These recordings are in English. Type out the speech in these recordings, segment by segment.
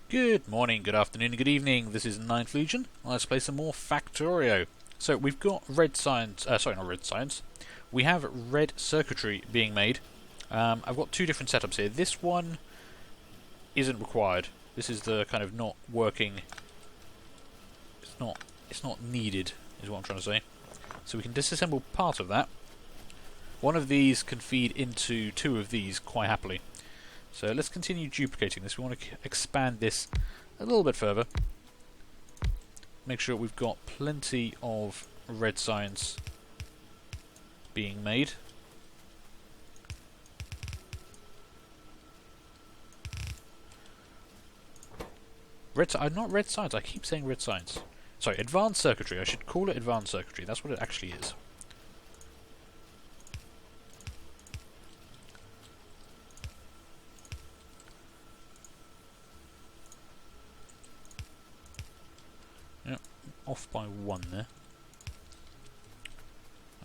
Good morning, good afternoon, and good evening. This is Ninth Legion. Let's play some more Factorio. So we've got red science. Sorry, not red science. We have red circuitry being made. I've got two different setups here. This one isn't required. This is the kind of not working. It's not needed, is what I'm trying to say. So we can disassemble part of that. One of these can feed into two of these quite happily. So let's continue duplicating this. We want to expand this a little bit further. Make sure we've got plenty of red science being made. Not red science, I keep saying red science. Sorry, advanced circuitry. I should call it advanced circuitry. That's what it actually is. Yep, off by one there.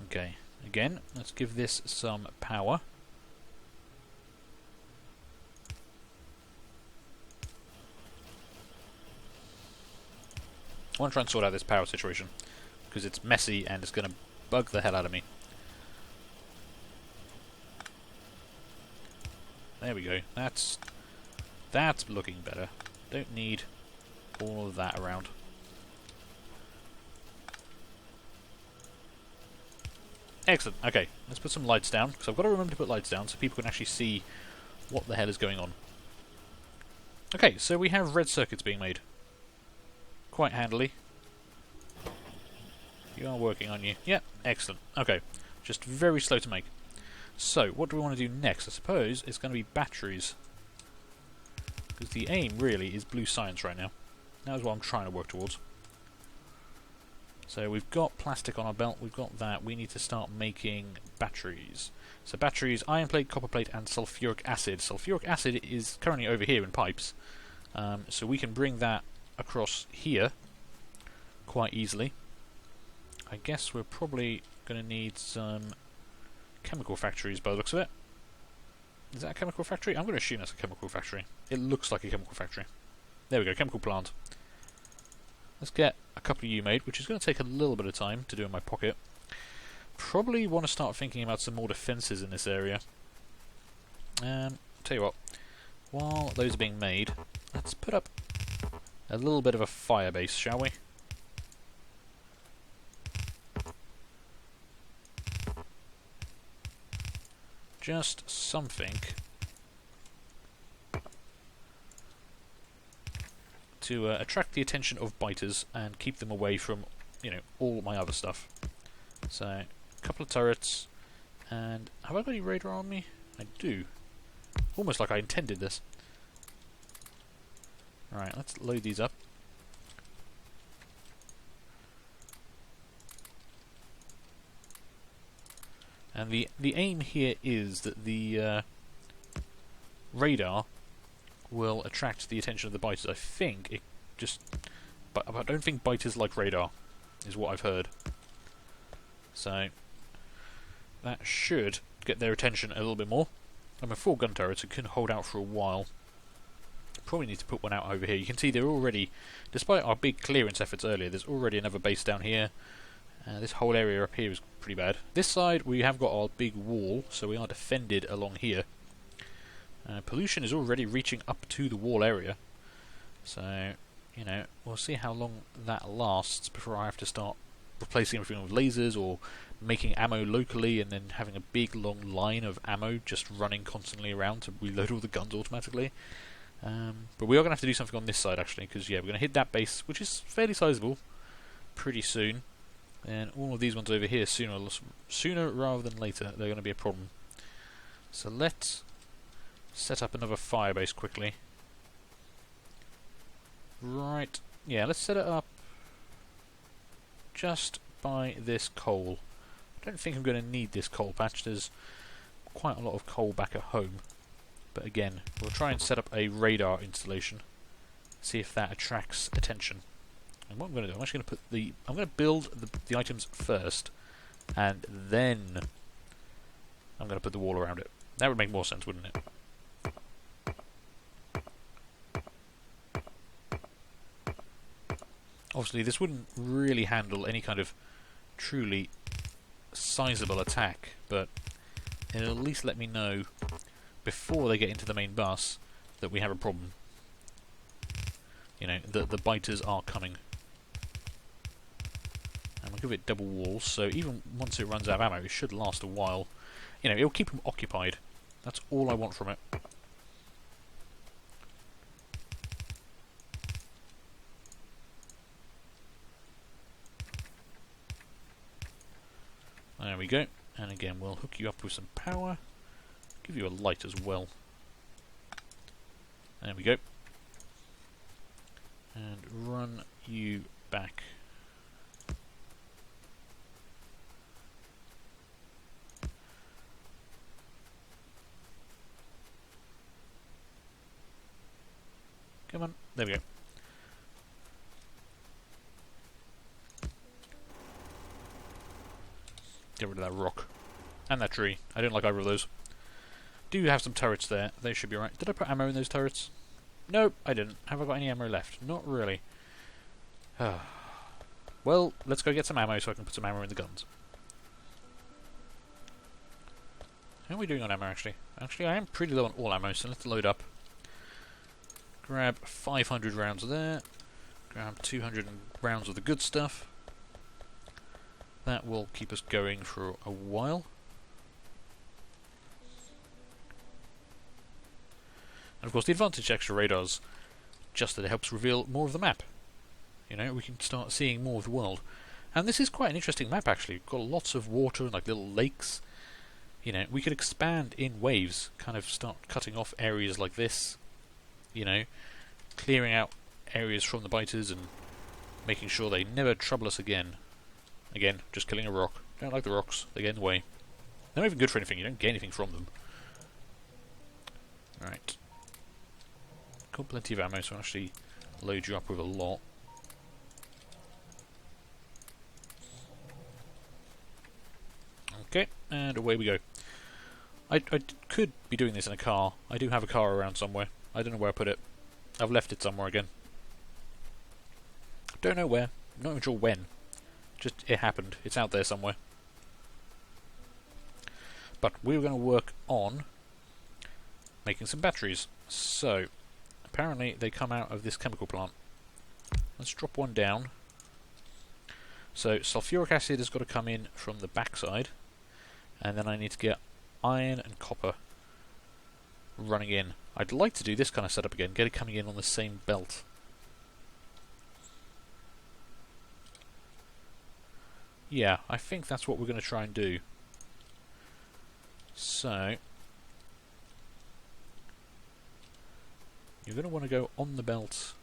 Okay, again, let's give this some power. I want to try and sort out this power situation, because it's messy and it's going to bug the hell out of me. There we go. That's looking better. Don't need all of that around. Excellent. Okay, let's put some lights down, because I've got to remember to put lights down so people can actually see what the hell is going on. Okay, so we have red circuits being made. Quite handily. You are working, aren't you? Yep, excellent. Okay, just very slow to make. So, what do we want to do next? I suppose it's going to be batteries. Because the aim, really, is blue science right now. That is what I'm trying to work towards. So we've got plastic on our belt, we've got that. We need to start making batteries. So batteries, iron plate, copper plate, and sulfuric acid. Sulfuric acid is currently over here in pipes. So we can bring that across here quite easily. I guess we're probably going to need some chemical factories by the looks of it. Is that a chemical factory? I'm going to assume that's a chemical factory. It looks like a chemical factory. There we go, chemical plant. Let's get a couple of you made, which is going to take a little bit of time to do in my pocket. Probably want to start thinking about some more defences in this area. Tell you what, while those are being made, let's put up a little bit of a fire base, shall we? Just something to attract the attention of biters and keep them away from, you know, all my other stuff. So, a couple of turrets, and have I got any radar on me? I do. Almost like I intended this. Alright, let's load these up. And the aim here is that the radar will attract the attention of the biters. I think it just... but I don't think biters like radar, is what I've heard. So, that should get their attention a little bit more. I'm a full gun turret, so it can hold out for a while. Probably need to put one out over here. You can see they're already, despite our big clearance efforts earlier, there's already another base down here. This whole area up here is pretty bad. This side, we have got our big wall, so we are defended along here. Pollution is already reaching up to the wall area. So, you know, we'll see how long that lasts before I have to start replacing everything with lasers or making ammo locally and then having a big long line of ammo just running constantly around to reload all the guns automatically. But we are going to have to do something on this side actually, because yeah, we're going to hit that base, which is fairly sizable, pretty soon. And all of these ones over here, sooner rather than later, they're going to be a problem. So let's set up another fire base quickly. Right, yeah, let's set it up just by this coal. I don't think I'm going to need this coal patch. There's quite a lot of coal back at home. But again, we'll try and set up a radar installation. See if that attracts attention. And what I'm going to do, I'm actually going to put I'm going to build the items first, and then I'm going to put the wall around it. That would make more sense, wouldn't it? Obviously, this wouldn't really handle any kind of truly sizable attack, but it'll at least let me know before they get into the main bus that we have a problem. You know, the biters are coming. And we'll give it double walls, so even once it runs out of ammo, it should last a while. You know, it'll keep them occupied. That's all I want from it. There we go. And again, we'll hook you up with some power. Give you a light as well. There we go. And run you back. Come on. There we go. Get rid of that rock. And that tree. I don't like either of those. Do have some turrets there. They should be alright. Did I put ammo in those turrets? Nope, I didn't. Have I got any ammo left? Not really. Well, let's go get some ammo so I can put some ammo in the guns. How are we doing on ammo, actually? Actually, I am pretty low on all ammo, so let's load up. Grab 500 rounds there. Grab 200 rounds of the good stuff. That will keep us going for a while. And of course the advantage extra radars, just that it helps reveal more of the map. You know, we can start seeing more of the world. And this is quite an interesting map actually. We've got lots of water and like little lakes. You know, we could expand in waves, kind of start cutting off areas like this. You know, clearing out areas from the biters and making sure they never trouble us again. Again, just killing a rock. Don't like the rocks, they get in the way. They're not even good for anything, you don't get anything from them. Right. Got plenty of ammo, so I'll actually load you up with a lot. Okay, and away we go. I could be doing this in a car. I do have a car around somewhere. I don't know where I put it. I've left it somewhere again. Don't know where. Not even sure when. Just, it happened. It's out there somewhere. But we're going to work on making some batteries. So, apparently they come out of this chemical plant. Let's drop one down. So, sulfuric acid has got to come in from the backside. And then I need to get iron and copper running in. I'd like to do this kind of setup again, get it coming in on the same belt. Yeah, I think that's what we're going to try and do. So, you're going to want to go on the belt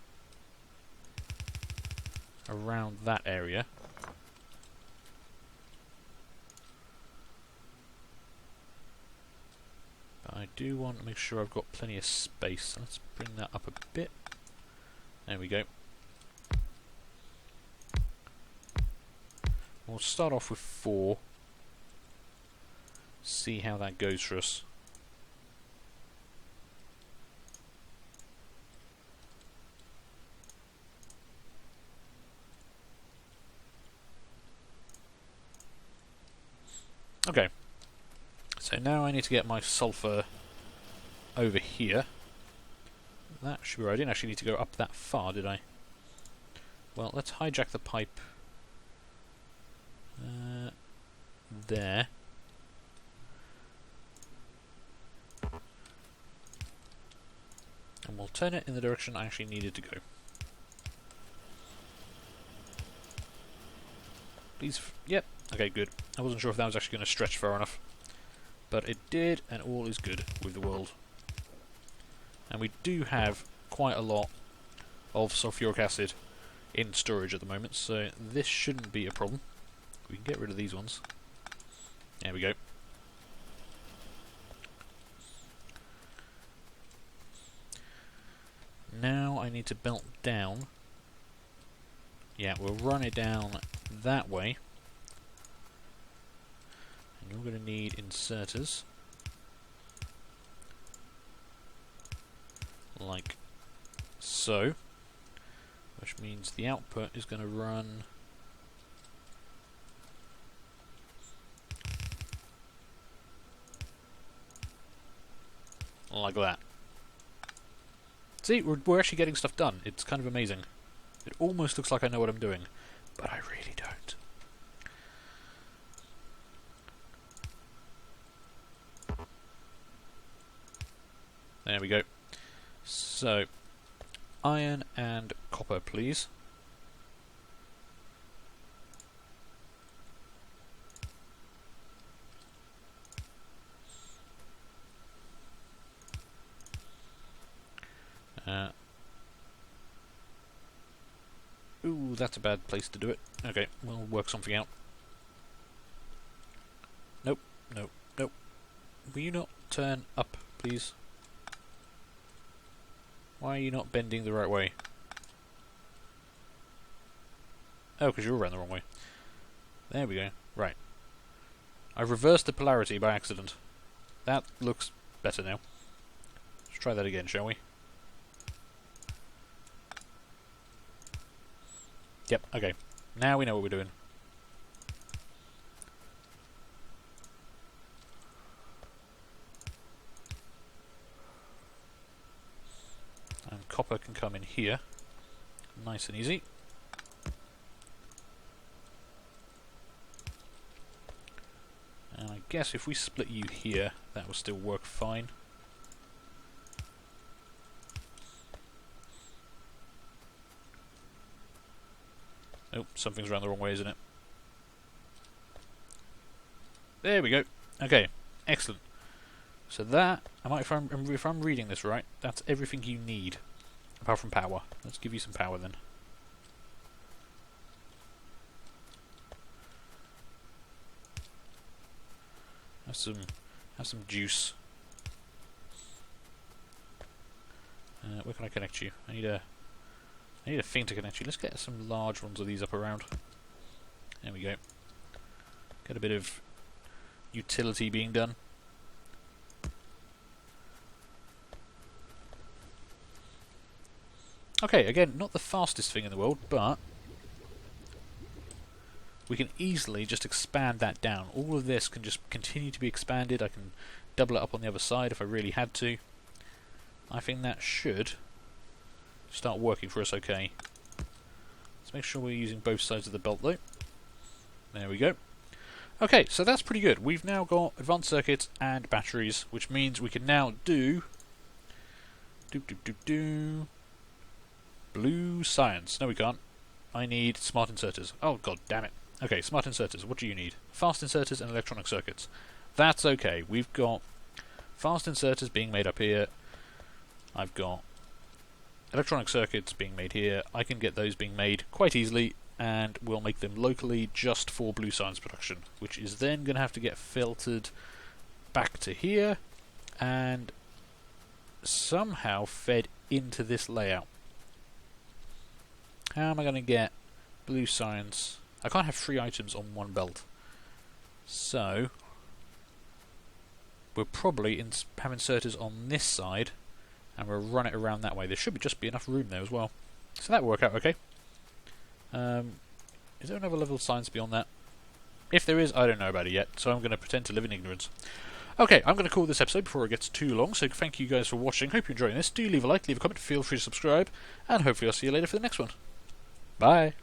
around that area. But I do want to make sure I've got plenty of space. So let's bring that up a bit. There we go. We'll start off with 4. See how that goes for us. Okay. So now I need to get my sulfur over here. That should be right. I didn't actually need to go up that far, did I? Well, let's hijack the pipe. There. And we'll turn it in the direction I actually needed to go. Please. Yep. Okay, good. I wasn't sure if that was actually going to stretch far enough. But it did, and all is good with the world. And we do have quite a lot of sulfuric acid in storage at the moment, so this shouldn't be a problem. We can get rid of these ones. There we go. Now I need to belt down. Yeah, we'll run it down that way. And you're going to need inserters. Like so. which means the output is going to run like that. See, we're actually getting stuff done. It's kind of amazing. It almost looks like I know what I'm doing, but I really don't. There we go. So, iron and copper, please. Ooh, that's a bad place to do it. Okay, we'll work something out. Nope, nope, nope. Will you not turn up, please? Why are you not bending the right way? Oh, because you're around the wrong way. There we go. Right. I've reversed the polarity by accident. That looks better now. Let's try that again, shall we? Yep, okay. Now we know what we're doing. And copper can come in here. Nice and easy. And I guess if we split you here, that will still work fine. Oh, something's around the wrong way, isn't it? There we go. Okay, excellent. So that, if I'm reading this right, that's everything you need, apart from power. Let's give you some power then. Have some juice. Where can I connect you? I need a thing to connect you. Let's get some large ones of these up around. There we go. Get a bit of utility being done. Okay, again, not the fastest thing in the world, but we can easily just expand that down. All of this can just continue to be expanded. I can double it up on the other side if I really had to. I think that should start working for us okay. Let's make sure we're using both sides of the belt though. There we go. Okay, so that's pretty good. We've now got advanced circuits and batteries, which means we can now do blue science. No, we can't. I need smart inserters. Oh, god damn it. Okay, smart inserters. What do you need? Fast inserters and electronic circuits. That's okay. We've got fast inserters being made up here. I've got electronic circuits being made here. I can get those being made quite easily, and we'll make them locally just for blue science production, which is then going to have to get filtered back to here and somehow fed into this layout. How am I going to get blue science? I can't have 3 items on one belt. So we'll probably have inserters on this side, and we'll run it around that way. There should just be enough room there as well. So that will work out okay. Is there another level of science beyond that? If there is, I don't know about it yet, so I'm going to pretend to live in ignorance. Okay, I'm going to call this episode before it gets too long, so thank you guys for watching. Hope you're enjoying this. Do leave a like, leave a comment, feel free to subscribe, and hopefully I'll see you later for the next one. Bye!